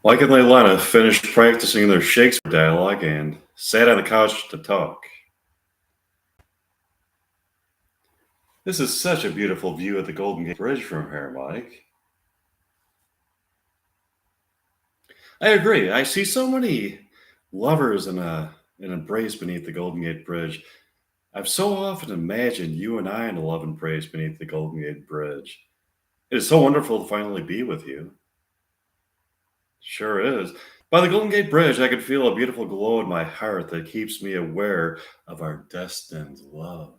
Mike and Leilana finished practicing their Shakespeare dialogue and sat on the couch to talk. This is such a beautiful view of the Golden Gate Bridge from here, Mike. I agree. I see so many lovers in an embrace beneath the Golden Gate Bridge. I've so often imagined you and I in a love embrace beneath the Golden Gate Bridge. It is so wonderful to finally be with you. Sure is. By the Golden Gate Bridge, I can feel a beautiful glow in my heart that keeps me aware of our destined love.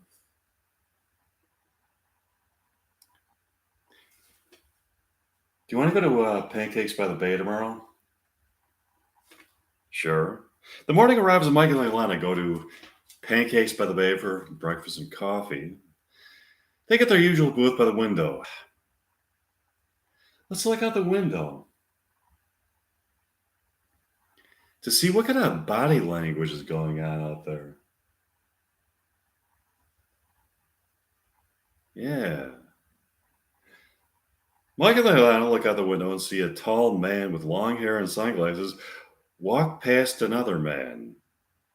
Do you want to go to Pancakes by the Bay tomorrow? Sure. The morning arrives and Mike and Leilana go to Pancakes by the Bay for breakfast and coffee. They get their usual booth by the window. Let's look out the window to see what kind of body language is going on out there. Yeah. Mike and Leilana look out the window and see a tall man with long hair and sunglasses walk past another man.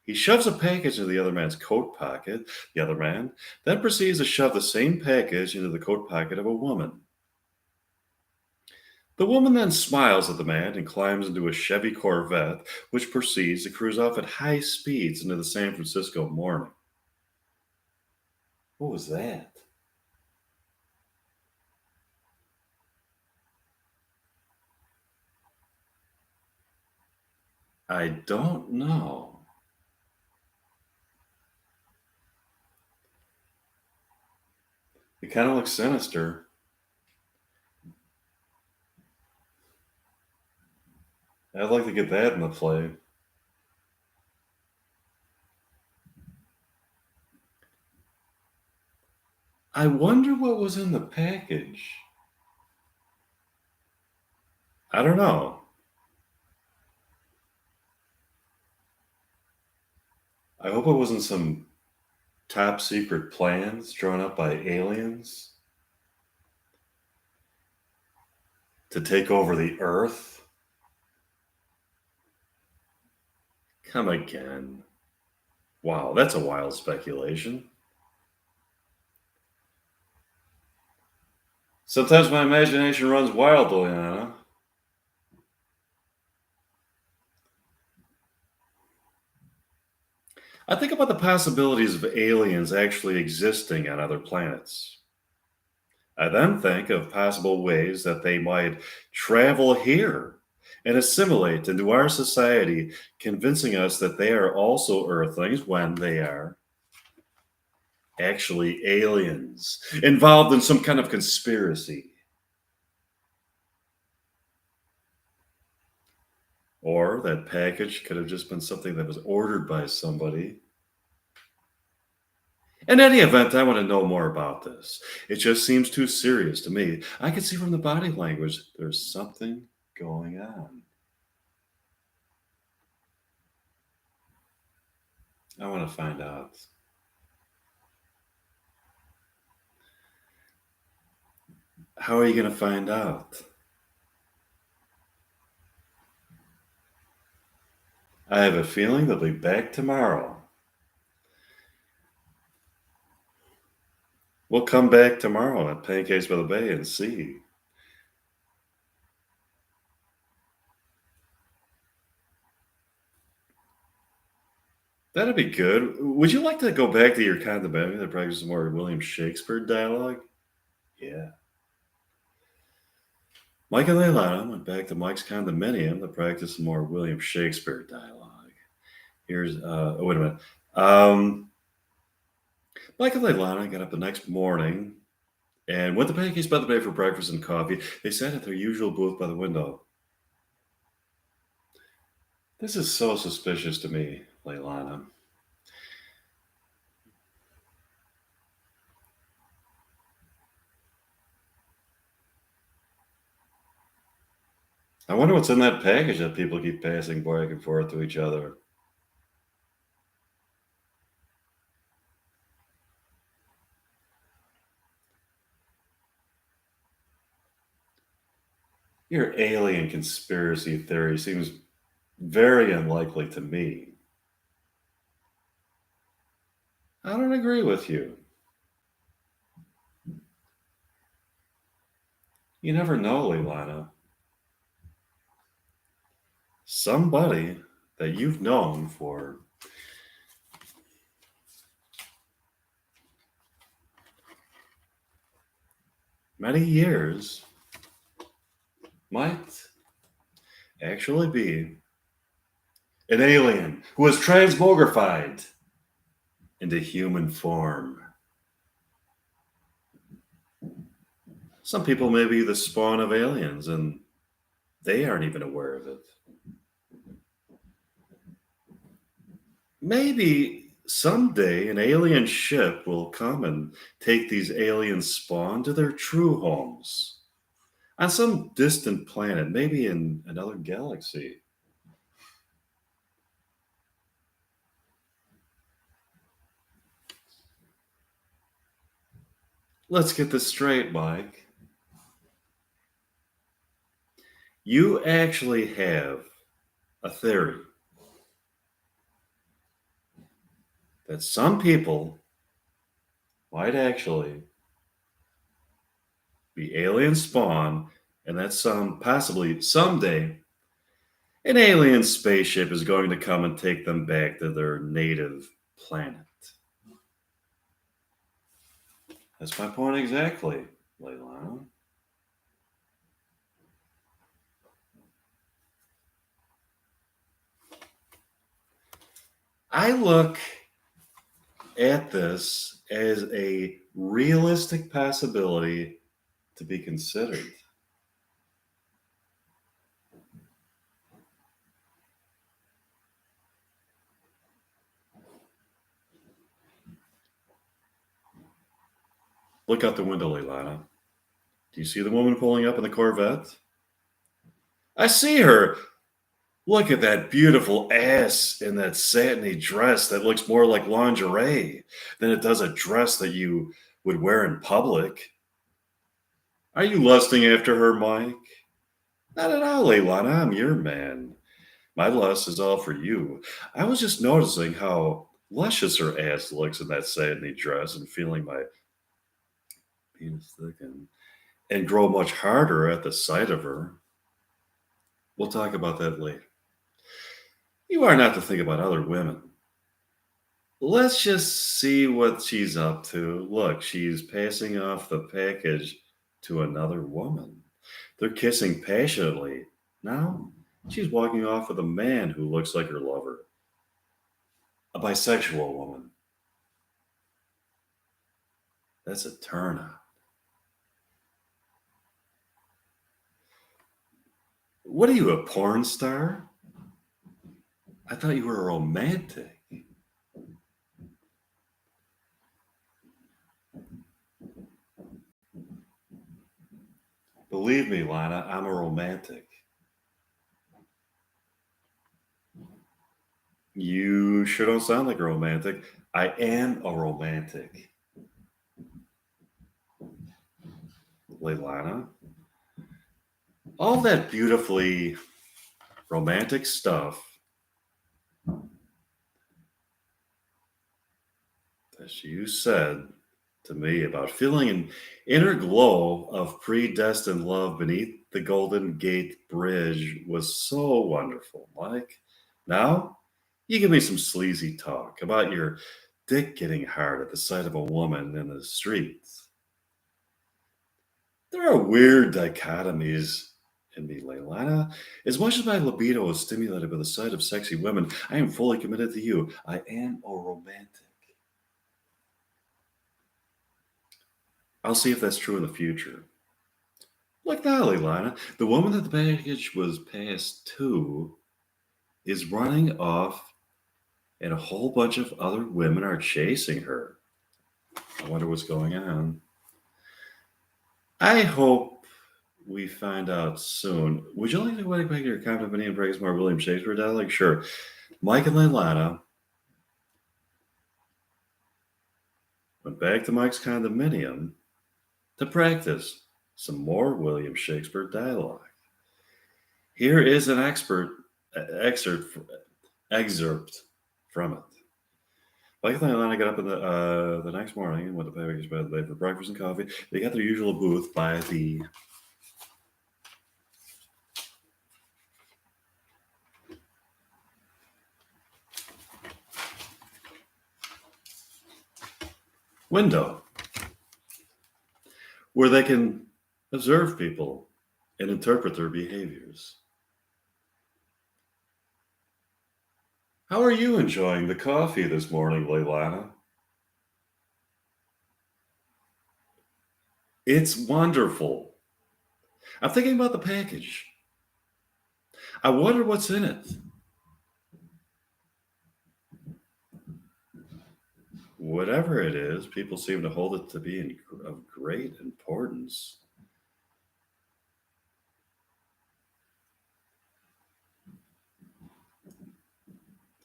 He shoves a package into the other man's coat pocket. The other man then proceeds to shove the same package into the coat pocket of a woman. The woman then smiles at the man and climbs into a Chevy Corvette, which proceeds to cruise off at high speeds into the San Francisco morning. What was that? I don't know. It kind of looks sinister. I'd like to get that in the play. I wonder what was in the package. I don't know. I hope it wasn't some top secret plans drawn up by aliens to take over the Earth. Come again. Wow, that's a wild speculation. Sometimes my imagination runs wild, Liliana. I think about the possibilities of aliens actually existing on other planets. I then think of possible ways that they might travel here and assimilate into our society, convincing us that they are also Earthlings when they are actually aliens involved in some kind of conspiracy. Or that package could have just been something that was ordered by somebody. In any event, I want to know more about this. It just seems too serious to me. I can see from the body language there's something going on. I want to find out. How are you going to find out? I have a feeling they'll be back tomorrow. We'll come back tomorrow at Pancakes by the Bay and see. That'd be good. Would you like to go back to your condominium to practice some more William Shakespeare dialogue? Yeah. Mike and Leilana went back to Mike's condominium to practice some more William Shakespeare dialogue. Oh, wait a minute. Mike and Leilana got up the next morning and went to Pancakes by the Bay for breakfast and coffee. They sat at their usual booth by the window. This is so suspicious to me, Leilana. I wonder what's in that package that people keep passing back and forth to each other. Your alien conspiracy theory seems very unlikely to me. I don't agree with you. You never know, Leilana. Somebody that you've known for many years might actually be an alien who was transmogrified into human form. Some people may be the spawn of aliens and they aren't even aware of it. Maybe someday an alien ship will come and take these alien spawn to their true homes on some distant planet, maybe in another galaxy. Let's get this straight, Mike. You actually have a theory that some people might actually be alien spawn, and that some possibly someday an alien spaceship is going to come and take them back to their native planet. That's my point exactly, Leilani. I look at this as a realistic possibility to be considered. Look out the window, Leilana. Do you see the woman pulling up in the Corvette? I see her. Look at that beautiful ass in that satiny dress that looks more like lingerie than it does a dress that you would wear in public. Are you lusting after her, Mike? Not at all, Leilana. I'm your man. My lust is all for you. I was just noticing how luscious her ass looks in that satiny dress and feeling my penis thicken and grow much harder at the sight of her. We'll talk about that later. You are not to think about other women. Let's just see what she's up to. Look, she's passing off the package to another woman. They're kissing passionately. Now, she's walking off with a man who looks like her lover, a bisexual woman. That's a turn on. What are you, a porn star? I thought you were a romantic. Believe me, Lana, I'm a romantic. You sure don't sound like a romantic. I am a romantic. Leilana, all that beautifully romantic stuff that you said to me about feeling an inner glow of predestined love beneath the Golden Gate Bridge was so wonderful. Like, now you give me some sleazy talk about your dick getting hard at the sight of a woman in the streets. There are weird dichotomies in me, Leilana. As much as my libido is stimulated by the sight of sexy women, I am fully committed to you. I am a romantic. I'll see if that's true in the future. Look now, Leilana. The woman that the package was passed to is running off, and a whole bunch of other women are chasing her. I wonder what's going on. I hope we find out soon. Would you like to go back to your condominium and break more William Shakespeare dialogue? Sure. Mike and Leilana went back to Mike's condominium to practice some more William Shakespeare dialogue. Here is an excerpt excerpt from it. Like and I got up in the next morning and went to Package by the Bay for breakfast and coffee. They got their usual booth by the window where they can observe people and interpret their behaviors. How are you enjoying the coffee this morning, Leilana? It's wonderful. I'm thinking about the package. I wonder what's in it. Whatever it is, people seem to hold it to be of great importance.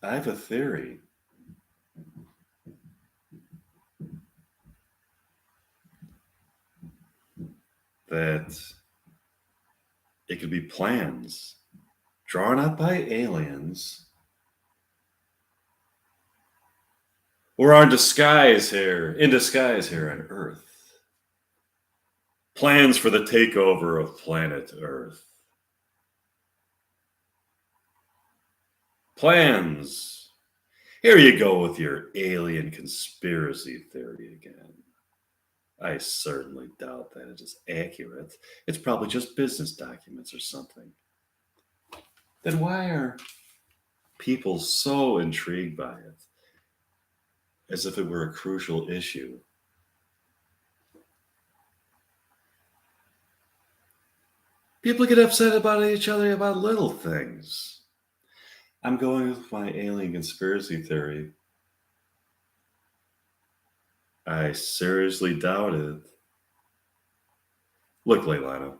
I have a theory that it could be plans drawn up by aliens or in disguise here on Earth. Plans for the takeover of planet Earth. Plans. Here you go with your alien conspiracy theory again. I certainly doubt that it is accurate. It's probably just business documents or something. Then why are people so intrigued by it? As if it were a crucial issue. People get upset about each other about little things. I'm going with my alien conspiracy theory. I seriously doubt it. Look, Leilana,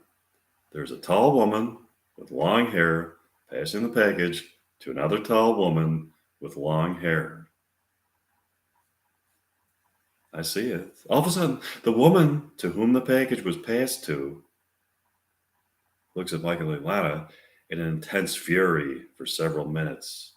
there's a tall woman with long hair passing the package to another tall woman with long hair. I see it. All of a sudden, the woman to whom the package was passed to looks at Mike and Leilana in an intense fury for several minutes.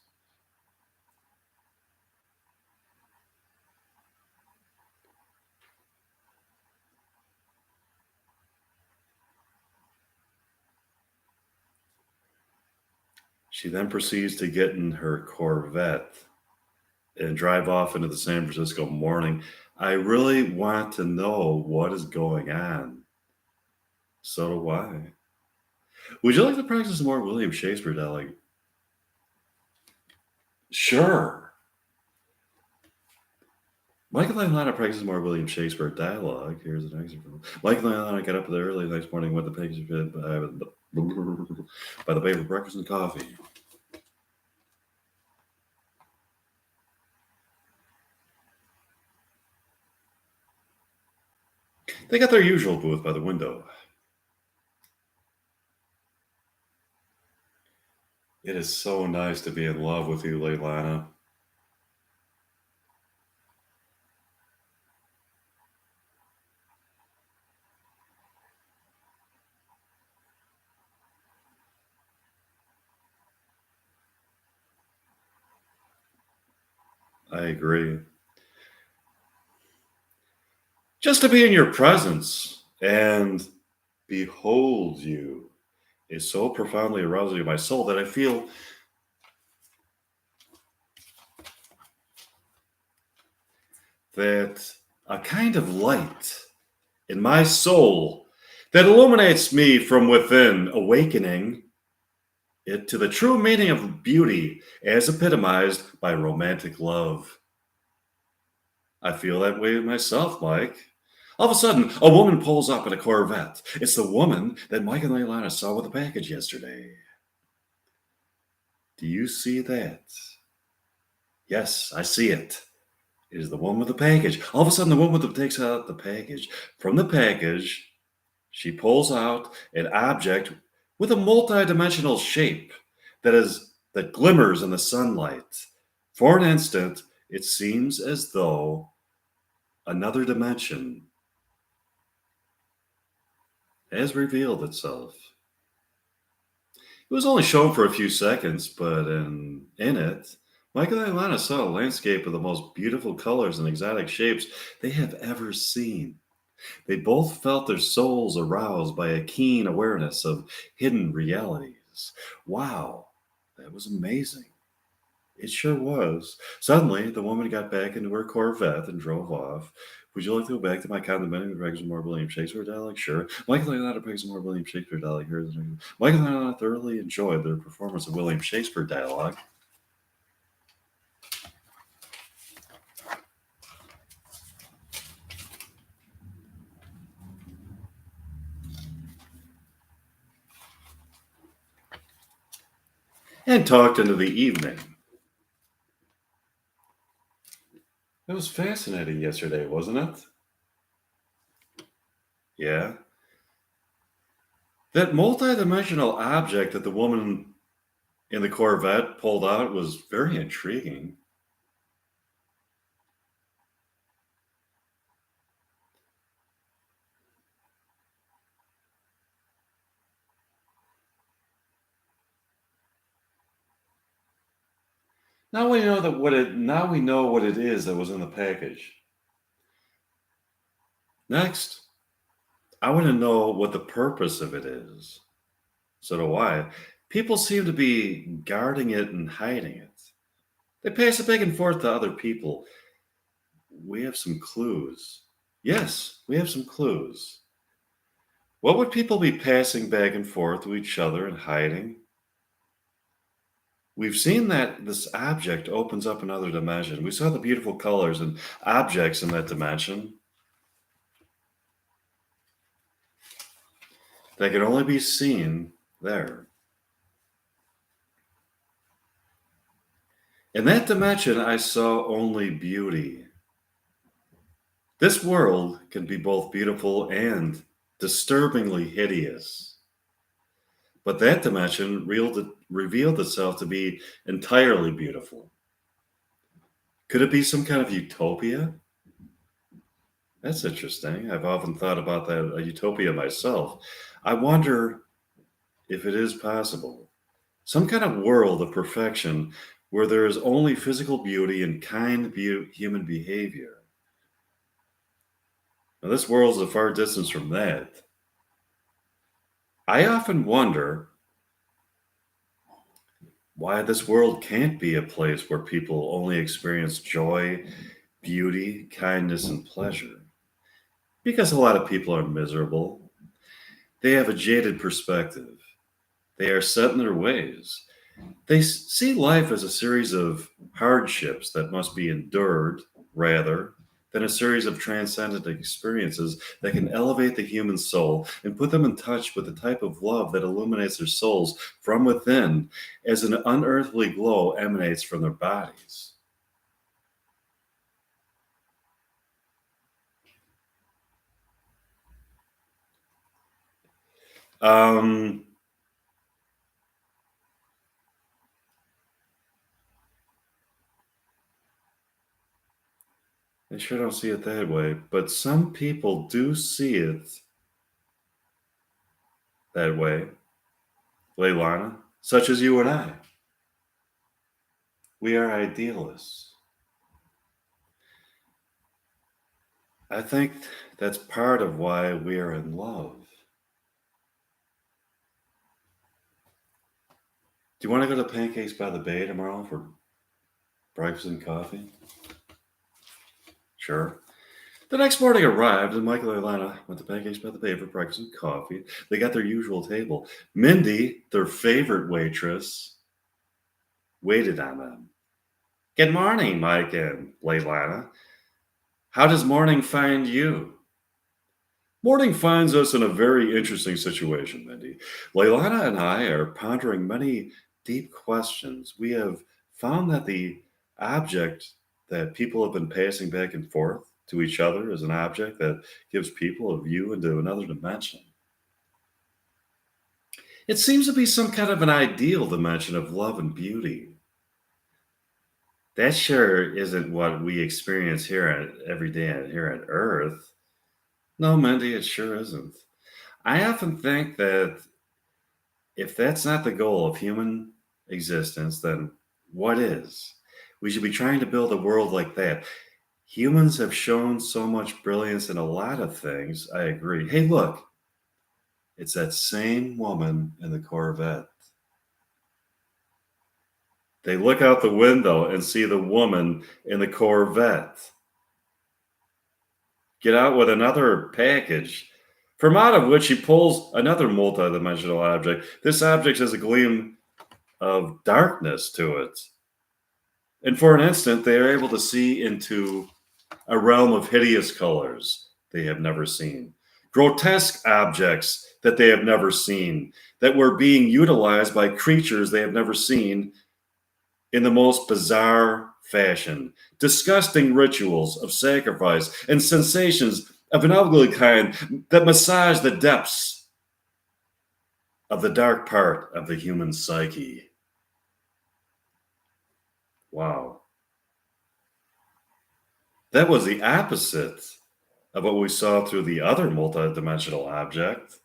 She then proceeds to get in her Corvette and drive off into the San Francisco morning. I really want to know what is going on. So do I. Would you like to practice some more William Shakespeare dialogue? Sure. Mike and Leilana practice more William Shakespeare dialogue. Here's an excerpt from Mike and Leilana got up early the next morning, went to Package by the Bay for breakfast and coffee. They got their usual booth by the window. It is so nice to be in love with you, Leilana. I agree. Just to be in your presence and behold you is so profoundly arousing to my soul that I feel that a kind of light in my soul that illuminates me from within, awakening it to the true meaning of beauty as epitomized by romantic love. I feel that way myself, Mike. All of a sudden, a woman pulls up in a Corvette. It's the woman that Mike and Leilana saw with the package yesterday. Do you see that? Yes, I see it. It is the one with the package. All of a sudden, the woman takes out the package. From the package, she pulls out an object with a multi-dimensional shape that glimmers in the sunlight. For an instant, it seems as though another dimension has revealed itself. It was only shown for a few seconds, but in it, Michael and Ilana saw a landscape of the most beautiful colors and exotic shapes they have ever seen. They both felt their souls aroused by a keen awareness of hidden realities. Wow, that was amazing. It sure was. Suddenly, the woman got back into her Corvette and drove off. Would you like to go back to my condominium and practice more William Shakespeare dialogue? Sure. Michael and I to practice more William Shakespeare dialogue here. Michael and I thoroughly enjoyed their performance of William Shakespeare dialogue and talked into the evening. It was fascinating yesterday, wasn't it? Yeah. That multidimensional object that the woman in the Corvette pulled out was very intriguing. Now we know what it is that was in the package. Next, I want to know what the purpose of it is. So do I. People seem to be guarding it and hiding it. They pass it back and forth to other people. We have some clues. Yes, we have some clues. What would people be passing back and forth to each other and hiding? We've seen that this object opens up another dimension. We saw the beautiful colors and objects in that dimension that could only be seen there. In that dimension, I saw only beauty. This world can be both beautiful and disturbingly hideous. But that dimension revealed itself to be entirely beautiful. Could it be some kind of utopia? That's interesting. I've often thought about that, a utopia myself. I wonder if it is possible. Some kind of world of perfection where there is only physical beauty and kind human behavior. Now, this world is a far distance from that. I often wonder why this world can't be a place where people only experience joy, beauty, kindness, and pleasure. Because a lot of people are miserable. They have a jaded perspective. They are set in their ways. They see life as a series of hardships that must be endured rather than a series of transcendent experiences that can elevate the human soul and put them in touch with the type of love that illuminates their souls from within as an unearthly glow emanates from their bodies. Um, I sure don't see it that way, but some people do see it that way, Leilana, such as you and I. We are idealists. I think that's part of why we are in love. Do you want to go to Pancakes by the Bay tomorrow for breakfast and coffee? Sure. The next morning arrived, and Michael and Alana went to Pancakes by the Bay for breakfast and coffee. They got their usual table. Mindy, their favorite waitress, waited on them. Good morning, Mike and Leilana. How does morning find you? Morning finds us in a very interesting situation, Mindy. Leilana and I are pondering many deep questions. We have found that the object that people have been passing back and forth to each other is an object that gives people a view into another dimension. It seems to be some kind of an ideal dimension of love and beauty. That sure isn't what we experience here every day here on Earth. No, Mindy, it sure isn't. I often think that If that's not the goal of human existence, then what is? We should be trying to build a world like that. Humans have shown so much brilliance in a lot of things. I agree. Hey, look, it's that same woman in the Corvette. They look out the window and see the woman in the Corvette get out with another package, from out of which she pulls another multidimensional object. This object has a gleam of darkness to it. And for an instant, they are able to see into a realm of hideous colors they have never seen, grotesque objects that they have never seen, that were being utilized by creatures they have never seen in the most bizarre fashion, disgusting rituals of sacrifice and sensations of an ugly kind that massage the depths of the dark part of the human psyche. Wow. That was the opposite of what we saw through the other multidimensional object.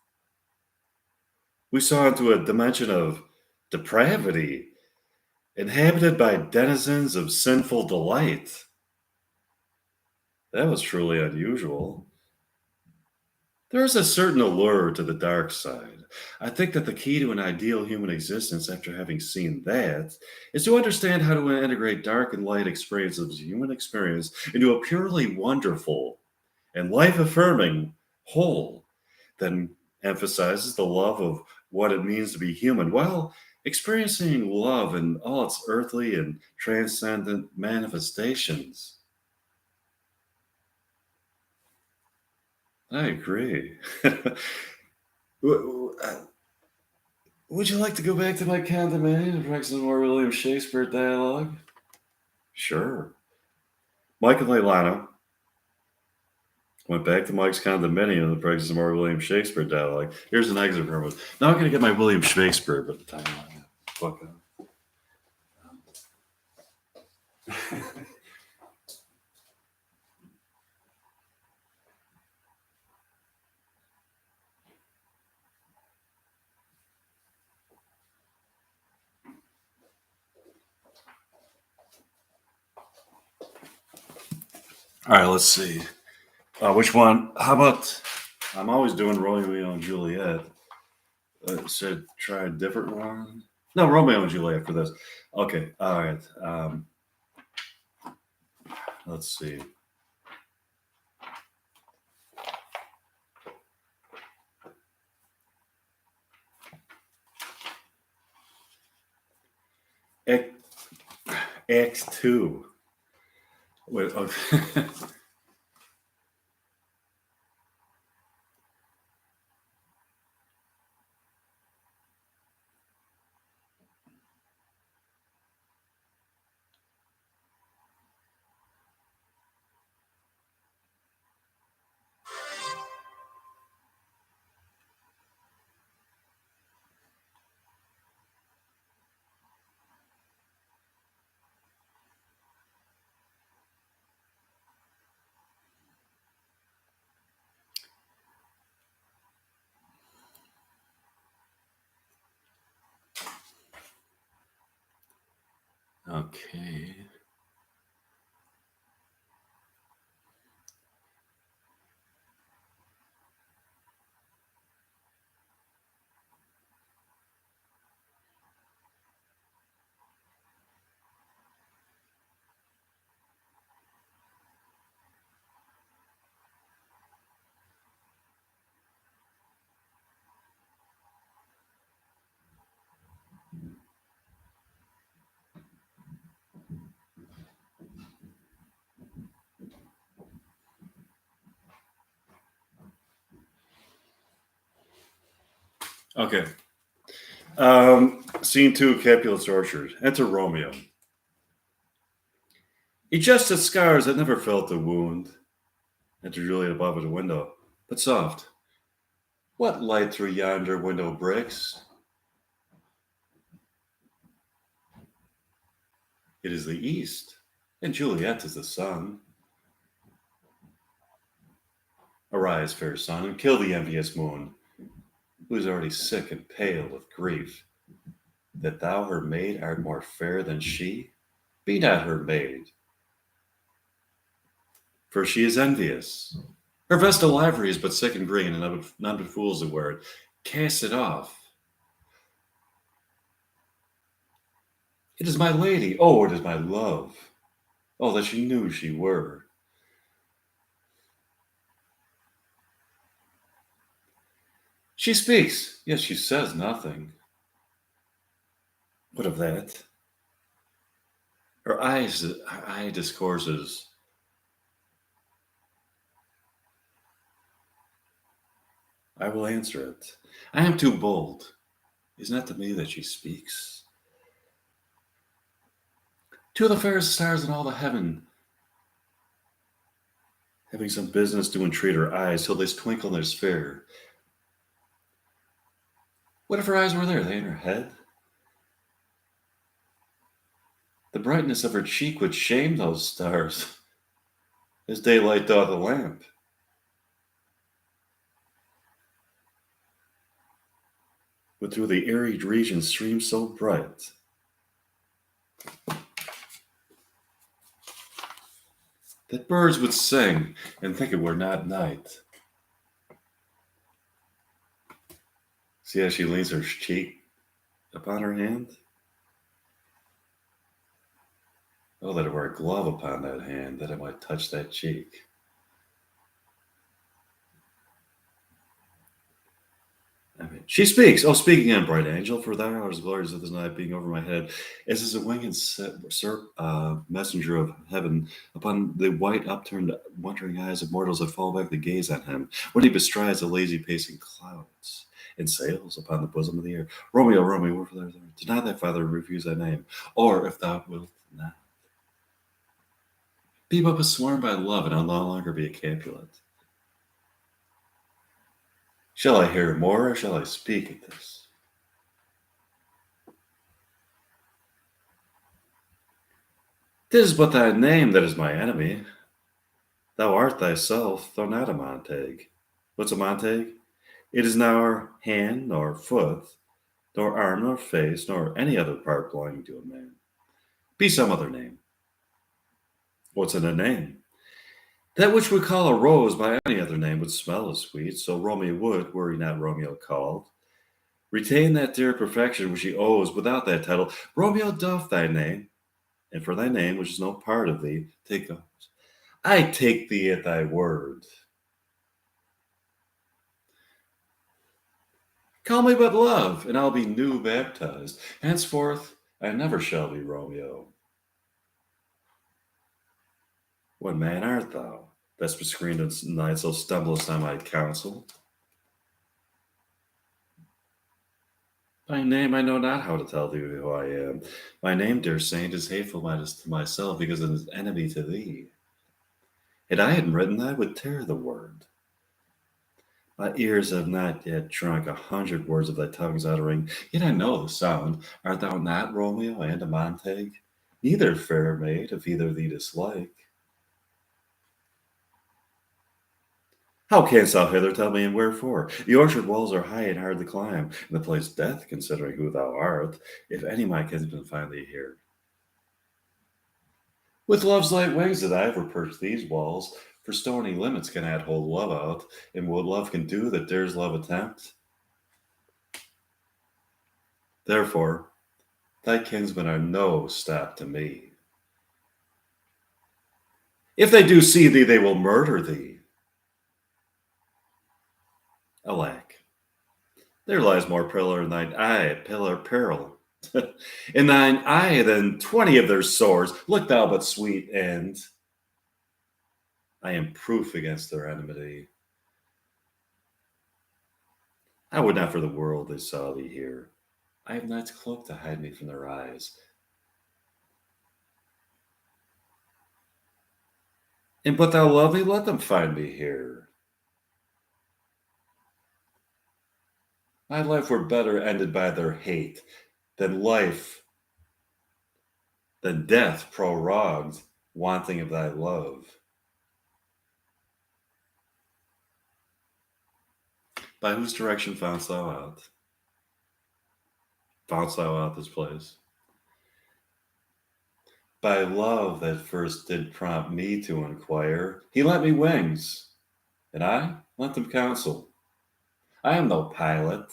We saw into a dimension of depravity, inhabited by denizens of sinful delight. That was truly unusual. There is a certain allure to the dark side. I think that the key to an ideal human existence, after having seen that, is to understand how to integrate dark and light experiences of human experience into a purely wonderful and life affirming whole that emphasizes the love of what it means to be human while experiencing love in all its earthly and transcendent manifestations. I agree. Would you like to go back to my condominium and practice some more William Shakespeare dialogue? Sure. Mike and Leilana went back to Mike's condominium to practice some more William Shakespeare dialogue. Here's an excerpt from it. Now I'm going to get my William Shakespeare, but the time fuck up. All right, let's see. Which one? How about? I'm always doing Romeo and Juliet. Should I try a different one? No, Romeo and Juliet for this. Okay. All right. Let's see. Act, Act 2. Wait, okay. Okay. Okay. Scene 2, Capulet's Orchard. Enter Romeo. He just had scars that never felt the wound. Enter Juliet above at the window, but soft. What light through yonder window breaks? It is the east, and Juliet is the sun. Arise, fair sun, and kill the envious moon. who is already sick and pale with grief, that thou her maid art more fair than she? Be not her maid, for she is envious. Her vestal livery is but sick and green, and none but fools that wear it. Cast it off. It is my lady. Oh, it is my love. Oh, that she knew she were. She speaks, yet she says nothing. What of that? Her eye discourses. I will answer it. I am too bold. Is not to me that she speaks. To the fairest stars in all the heaven, having some business to entreat her eyes till they twinkle in their sphere. What if her eyes were there? They in her head? The brightness of her cheek would shame those stars, as daylight doth a lamp. But through the airy region streams so bright, that birds would sing and think it were not night. See how she leans her cheek upon her hand? Oh, that I were a glove upon that hand, that I might touch that cheek. I mean, she speaks. Oh, speak again, bright angel, for thou art as glorious of this night being over my head, as is a winged messenger of heaven upon the white upturned wondering eyes of mortals that fall back to gaze on him, when he bestrides the lazy pacing clouds and sails upon the bosom of the air. Romeo, Romeo, wherefore thou art, deny thy father, refuse thy name, or if thou wilt not, be but sworn by love, and I'll no longer be a Capulet. Shall I hear more, or shall I speak at this? Tis but thy name that is my enemy. Thou art thyself, though not a Montague. What's a Montague? It is nor hand, nor foot, nor arm, nor face, nor any other part belonging to a man. Be some other name. What's in a name? That which we call a rose by any other name would smell as sweet, so Romeo would, were he not Romeo called. Retain that dear perfection which he owes without that title. Romeo doff thy name, and for thy name, which is no part of thee, take those. I take thee at thy word. Call me but love, and I'll be new baptized. Henceforth, I never shall be Romeo. What man art thou, that's bescreened at night, so stumblest on my counsel? By name I know not how to tell thee who I am. My name, dear saint, is hateful to myself, because it is enemy to thee. Had I hadn't written, I would tear the word. My ears have not yet drunk 100 words of thy tongue's uttering, yet I know the sound. Art thou not Romeo and a Montague? Neither, fair maid, if either thee dislike. How canst thou hither tell me, and wherefore? The orchard walls are high and hard to climb, and the place death, considering who thou art, if any my kinsman find thee here. With love's light wings did I ever perch these walls, for stony limits cannot hold love out, and what love can do that dares love attempt? Therefore, thy kinsmen are no stop to me. If they do see thee, they will murder thee. Alack, there lies more peril in thine eye, peril in thine eye than 20 of their swords. Look thou but sweet, and I am proof against their enmity. I would not for the world they saw thee here. I have night's cloak to hide me from their eyes. And but thou love me, let them find me here. My life were better ended by their hate than death prorogued, wanting of thy love. By whose direction foundst thou out? Foundst thou out this place? By love that first did prompt me to inquire. He lent me wings, and I lent him counsel. I am no pilot.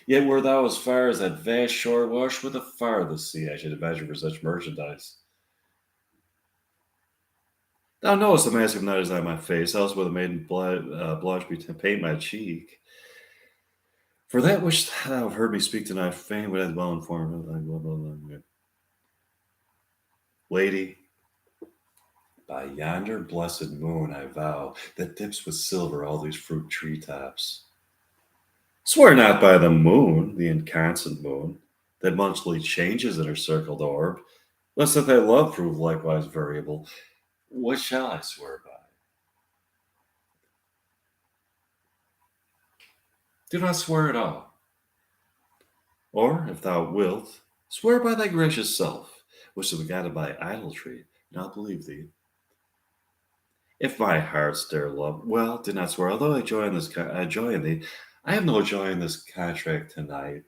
Yet were thou as far as that vast shore wash with the farthest sea I should imagine for such merchandise. Thou knowest the mask of night is not my face, else would the maiden blush be to paint my cheek. For that which thou have heard me speak tonight, fain would I well informed of thy blah, blah, blah. Lady, by yonder blessed moon I vow that dips with silver all these fruit tree tops. Swear not by the moon, the inconstant moon, that monthly changes in her circled orb, lest that thy love prove likewise variable. What shall I swear by? Do not swear at all. Or, if thou wilt, swear by thy gracious self, which is guided by idolatry, and I'll believe thee. If my heart's dare love, well, do not swear. Although I joy in this, I joy in thee. I have no joy in this contract tonight.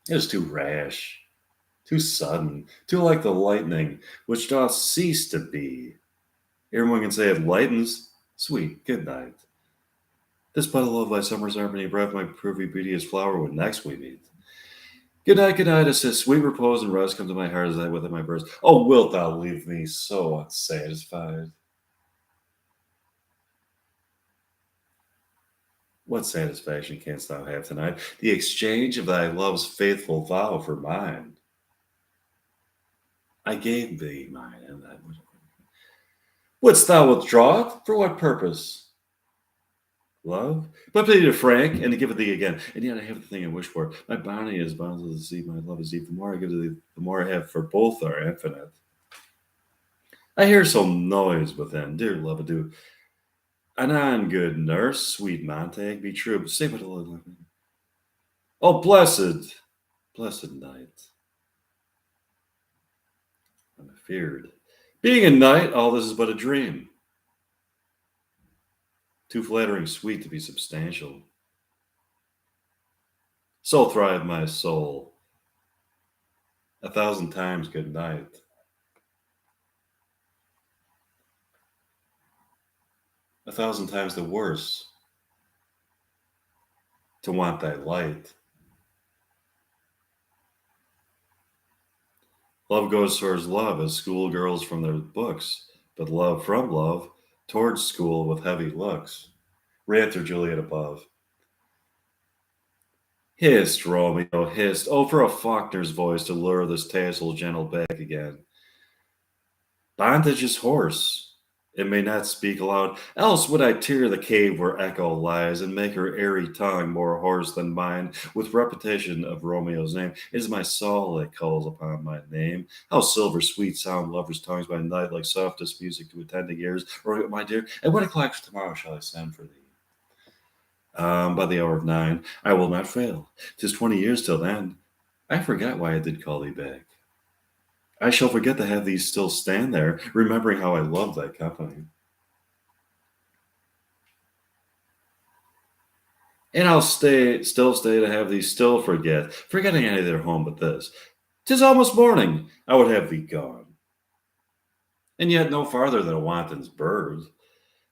It is too rash, too sudden, too like the lightning, which doth cease to be. Ere one can say it lightens, sweet, good night. This bottle of thy summer's harmony, breath my privy beauty as flower when next we meet. Good night, assist sweet repose and rest come to my heart as I within my breast. Oh, wilt thou leave me so unsatisfied? What satisfaction canst thou have tonight? The exchange of thy love's faithful vow for mine. I gave thee mine, and that was. Wouldst thou withdraw it? For what purpose? Love? But to be frank, and to give it thee again. And yet I have the thing I wish for. My bounty is boundless as the sea, my love is deep. The more I give to thee, the more I have, for both are infinite. I hear some noise within. Dear love, adieu. Anon, good nurse, sweet Montag, be true, but say but a little. Oh, blessed night. I'm feared. Being a knight, all this is but a dream. Too flattering sweet to be substantial. So thrive my soul. 1,000 times good night. A thousand times the worse to want thy light. Love goes towards love as schoolgirls from their books, but love from love towards school with heavy looks. Ranter Juliet above. Hist, Romeo, hist. Oh, for a Faulkner's voice to lure this tassel gentle back again. Bondage is hoarse. It may not speak aloud, else would I tear the cave where echo lies, and make her airy tongue more hoarse than mine, with repetition of Romeo's name. It is my soul that calls upon my name. How silver sweet sound lovers' tongues by night, like softest music to attending ears. Or, my dear, at what o'clock tomorrow shall I send for thee? By the hour of 9, I will not fail. 'Tis 20 years till then. I forgot why I did call thee back. I shall forget to have thee still stand there, remembering how I loved thy company. And I'll still stay to have thee still forget, forgetting any other home but this. 'Tis almost morning, I would have thee gone. And yet no farther than a wanton's bird,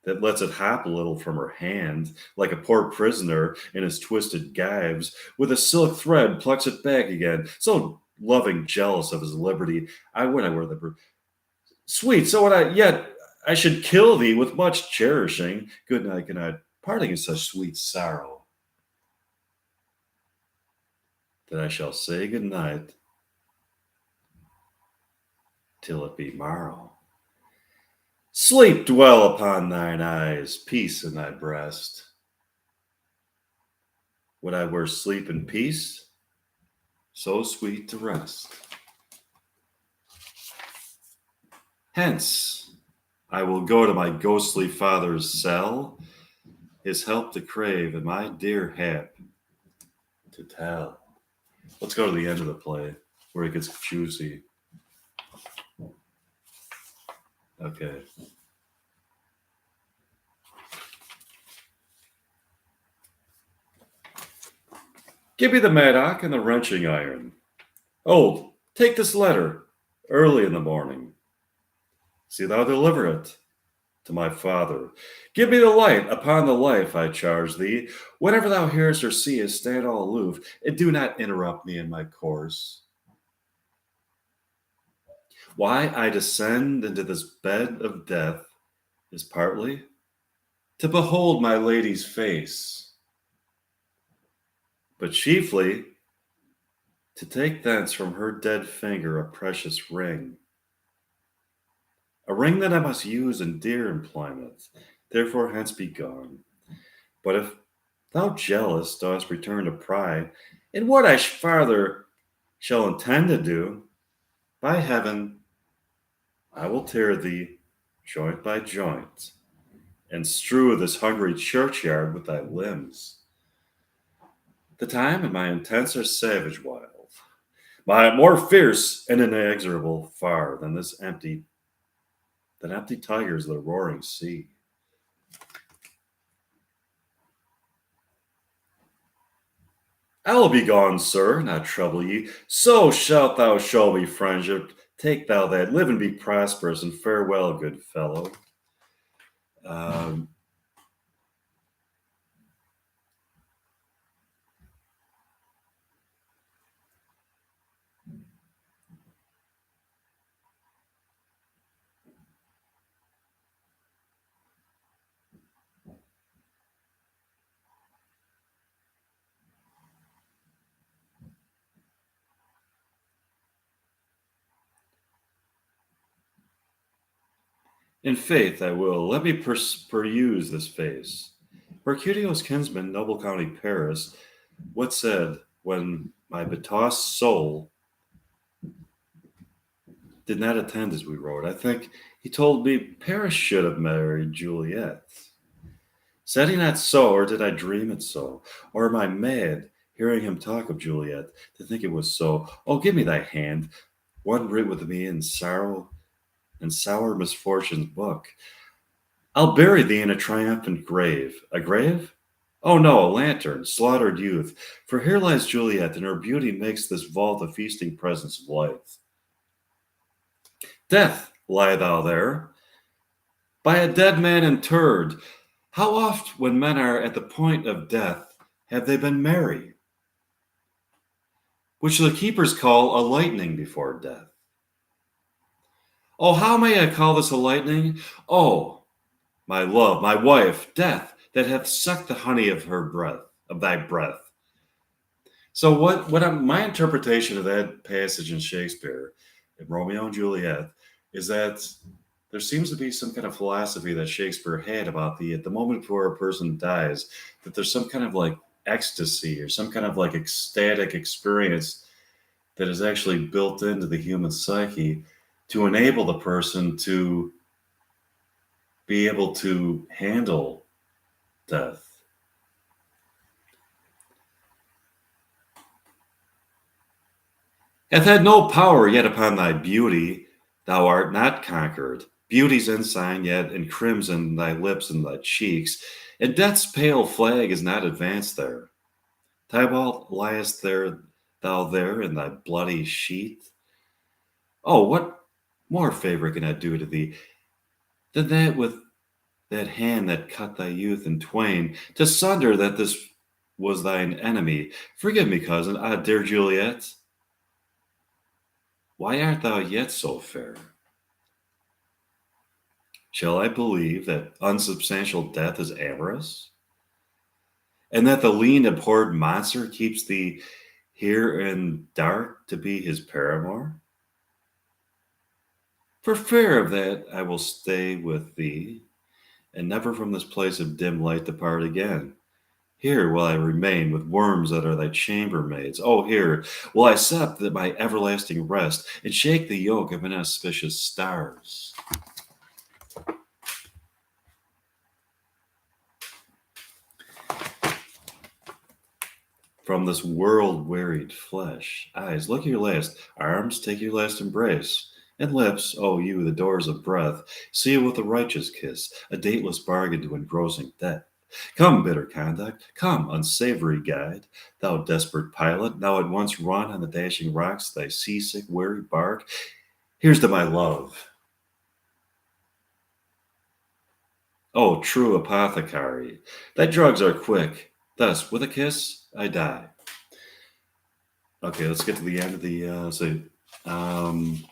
that lets it hop a little from her hand, like a poor prisoner in his twisted gyves, with a silk thread plucks it back again, so loving jealous of his liberty. I were the bird. Sweet, so would I, yet I should kill thee with much cherishing. Good night, parting is such sweet sorrow, that I shall say good night till it be morrow. Sleep dwell upon thine eyes, peace in thy breast. Would I were sleep and peace, so sweet to rest. Hence, I will go to my ghostly father's cell, his help to crave, and my dear hap to tell. Let's go to the end of the play, where it gets juicy. Okay. Give me the mattock and the wrenching iron. Oh, take this letter early in the morning. See thou deliver it to my father. Give me the light upon the life, I charge thee. Whatever thou hearest or seest, stand all aloof, and do not interrupt me in my course. Why I descend into this bed of death is partly to behold my lady's face, but chiefly to take thence from her dead finger a precious ring, a ring that I must use in dear employment. Therefore hence be gone. But if thou jealous dost return to pry, in what I farther shall intend to do, by heaven, I will tear thee joint by joint, and strew this hungry churchyard with thy limbs. The time and my intents are savage wild, my more fierce and inexorable far than empty tigers of the roaring sea. I will be gone, sir, not trouble ye. So shalt thou show me friendship. Take thou that, live and be prosperous, and farewell, good fellow. Um, in faith, I will. Let me peruse this face. Mercutio's kinsman, noble county Paris, what said when my betossed soul did not attend as we rode? I think he told me Paris should have married Juliet. Said he not so, or did I dream it so? Or am I mad, hearing him talk of Juliet, to think it was so? Oh, give me thy hand, one writ with me in sorrow and sour misfortune's book. I'll bury thee in a triumphant grave. A grave? Oh no, a lantern, slaughtered youth. For here lies Juliet, and her beauty makes this vault a feasting presence of light. Death, lie thou there, by a dead man interred. How oft, when men are at the point of death, have they been merry? Which the keepers call a lightning before death. Oh, how may I call this a lightning? Oh, my love, my wife, death, that hath sucked the honey of her breath, of thy breath. So my interpretation of that passage in Shakespeare, in Romeo and Juliet, is that there seems to be some kind of philosophy that Shakespeare had about at the moment before a person dies, that there's some kind of like ecstasy or some kind of like ecstatic experience that is actually built into the human psyche to enable the person to be able to handle death. Hath had no power yet upon thy beauty, thou art not conquered. Beauty's ensign yet in crimson thy lips and thy cheeks, and death's pale flag is not advanced there. Tybalt, liest thou there in thy bloody sheath? Oh, what more favor can I do to thee than that with that hand that cut thy youth in twain, to sunder that this was thine enemy? Forgive me, cousin. Ah, dear Juliet, why art thou yet so fair? Shall I believe that unsubstantial death is amorous? And that the lean, abhorred monster keeps thee here in dark to be his paramour? For fear of that, I will stay with thee, and never from this place of dim light depart again. Here will I remain with worms that are thy chambermaids. Oh, here will I accept that my everlasting rest, and shake the yoke of inauspicious stars. From this world-wearied flesh, eyes, look your last, arms, take your last embrace, and lips, oh, you, the doors of breath, seal with a righteous kiss, a dateless bargain to engrossing death. Come, bitter conduct, come, unsavory guide, thou desperate pilot, now at once run on the dashing rocks thy seasick, weary bark. Here's to my love, oh true apothecary, thy drugs are quick, thus with a kiss I die. Okay, let's get to the end of the um,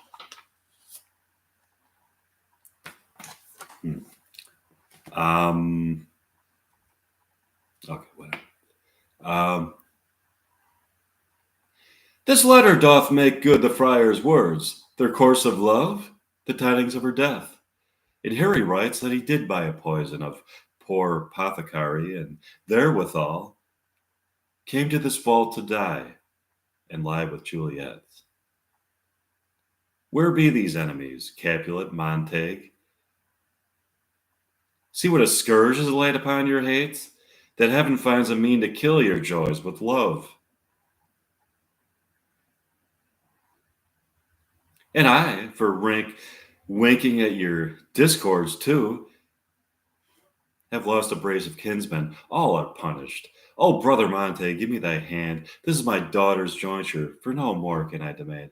hmm, um, okay, whatever. Um, this letter doth make good the friar's words, their course of love, the tidings of her death. And here he writes that he did buy a poison of poor apothecary, and therewithal came to this vault to die and lie with Juliet. Where be these enemies, Capulet, Montague? See what a scourge is laid upon your hate, that heaven finds a mean to kill your joys with love. And I, for winking at your discords too, have lost a brace of kinsmen. All are punished. Oh, brother Monte, give me thy hand. This is my daughter's jointure, for no more can I demand.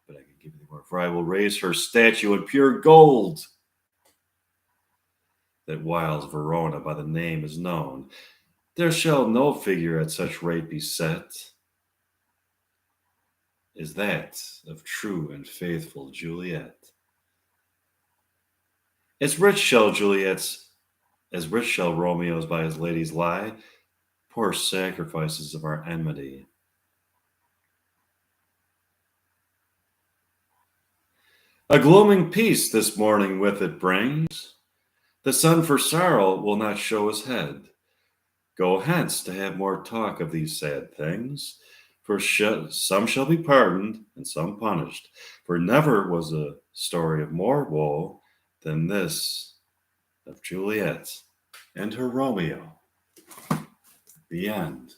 But I can give thee more, for I will raise her statue in pure gold, that whiles Verona by the name is known. There shall no figure at such rate be set as that of true and faithful Juliet. As rich shall Juliet's, as rich shall Romeo's by his ladies lie, poor sacrifices of our enmity. A gloaming peace this morning with it brings. The sun for sorrow will not show his head. Go hence to have more talk of these sad things, for some shall be pardoned and some punished. For never was a story of more woe than this of Juliet and her Romeo. The end.